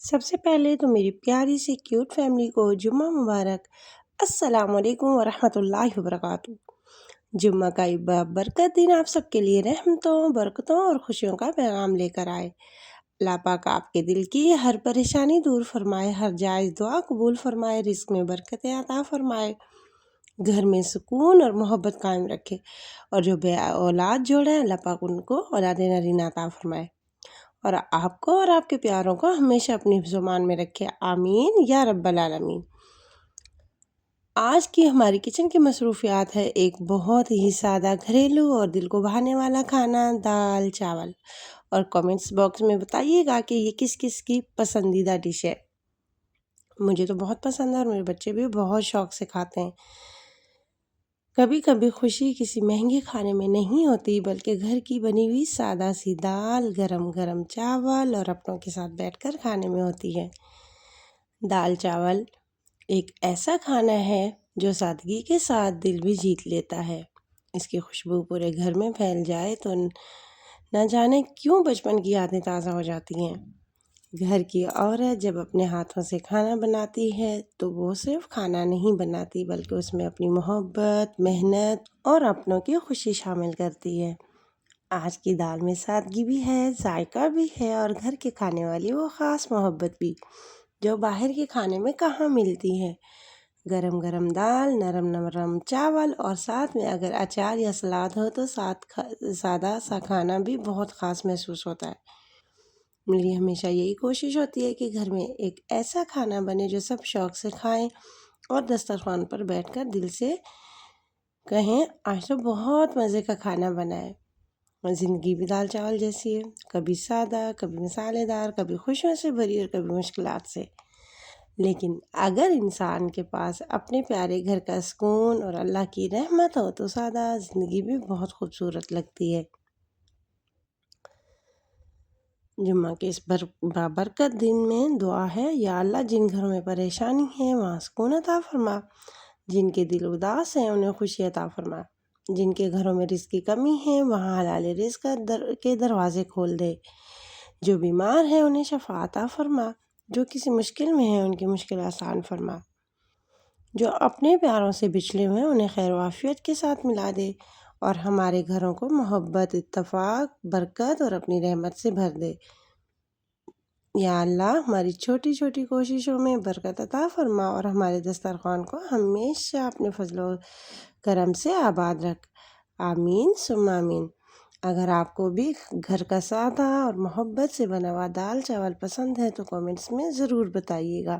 سب سے پہلے تو میری پیاری سی کیوٹ فیملی کو جمعہ مبارک۔ السلام علیکم ورحمۃ اللہ وبرکاتہ۔ جمعہ کا یہ برکت دن آپ سب کے لیے رحمتوں، برکتوں اور خوشیوں کا پیغام لے کر آئے۔ اللہ پاک آپ کے دل کی ہر پریشانی دور فرمائے، ہر جائز دعا قبول فرمائے، رزق میں برکتیں عطا فرمائے، گھر میں سکون اور محبت قائم رکھے، اور جو بے اولاد جوڑے اللہ پاک ان کو اولاد نرینہ عطا فرمائے، اور آپ کو اور آپ کے پیاروں کو ہمیشہ اپنی حفظ و امان میں رکھے، آمین یا رب العالمین۔ آج کی ہماری کچن کی مصروفیات ہے ایک بہت ہی سادہ، گھریلو اور دل کو بھانے والا کھانا، دال چاول۔ اور کامنٹس باکس میں بتائیے گا کہ یہ کس کس کی پسندیدہ ڈش ہے۔ مجھے تو بہت پسند ہے اور میرے بچے بھی بہت شوق سے کھاتے ہیں۔ کبھی کبھی خوشی کسی مہنگے کھانے میں نہیں ہوتی، بلکہ گھر کی بنی ہوئی سادہ سی دال، گرم گرم چاول اور اپنوں کے ساتھ بیٹھ کر کھانے میں ہوتی ہے۔ دال چاول ایک ایسا کھانا ہے جو سادگی کے ساتھ دل بھی جیت لیتا ہے۔ اس کی خوشبو پورے گھر میں پھیل جائے تو نہ جانے کیوں بچپن کی یادیں تازہ ہو جاتی ہیں۔ گھر کی عورت جب اپنے ہاتھوں سے کھانا بناتی ہے تو وہ صرف کھانا نہیں بناتی، بلکہ اس میں اپنی محبت، محنت اور اپنوں کی خوشی شامل کرتی ہے۔ آج کی دال میں سادگی بھی ہے، ذائقہ بھی ہے، اور گھر کے کھانے والی وہ خاص محبت بھی جو باہر کے کھانے میں کہاں ملتی ہے۔ گرم گرم دال، نرم نرم چاول، اور ساتھ میں اگر اچار یا سلاد ہو تو سادہ سا کھانا بھی بہت خاص محسوس ہوتا ہے۔ میری ہمیشہ یہی کوشش ہوتی ہے کہ گھر میں ایک ایسا کھانا بنے جو سب شوق سے کھائیں اور دسترخوان پر بیٹھ کر دل سے کہیں آج تو بہت مزے کا کھانا بنا ہے۔ زندگی بھی دال چاول جیسی ہے، کبھی سادہ، کبھی مسالے دار، کبھی خوشیوں سے بھری اور کبھی مشکلات سے۔ لیکن اگر انسان کے پاس اپنے پیارے گھر کا سکون اور اللہ کی رحمت ہو تو سادہ زندگی بھی بہت خوبصورت لگتی ہے۔ جمعہ کے اس بابرکت دن میں دعا ہے، یا اللہ جن گھروں میں پریشانی ہے وہاں سکون عطا فرما، جن کے دل اداس ہیں انہیں خوشی عطا فرما، جن کے گھروں میں رزق کی کمی ہے وہاں حلال رزق کے دروازے کھول دے، جو بیمار ہیں انہیں شفا عطا فرما، جو کسی مشکل میں ہیں ان کی مشکل آسان فرما، جو اپنے پیاروں سے بچھڑے ہوئے ہیں انہیں خیر و عافیت کے ساتھ ملا دے، اور ہمارے گھروں کو محبت، اتفاق، برکت اور اپنی رحمت سے بھر دے۔ یا اللہ ہماری چھوٹی چھوٹی کوششوں میں برکت عطا فرما، اور ہمارے دسترخوان کو ہمیشہ اپنے فضل و کرم سے آباد رکھ، آمین ثم آمین۔ اگر آپ کو بھی گھر کا سادہ اور محبت سے بنا ہوا دال چاول پسند ہے تو کامنٹس میں ضرور بتائیے گا۔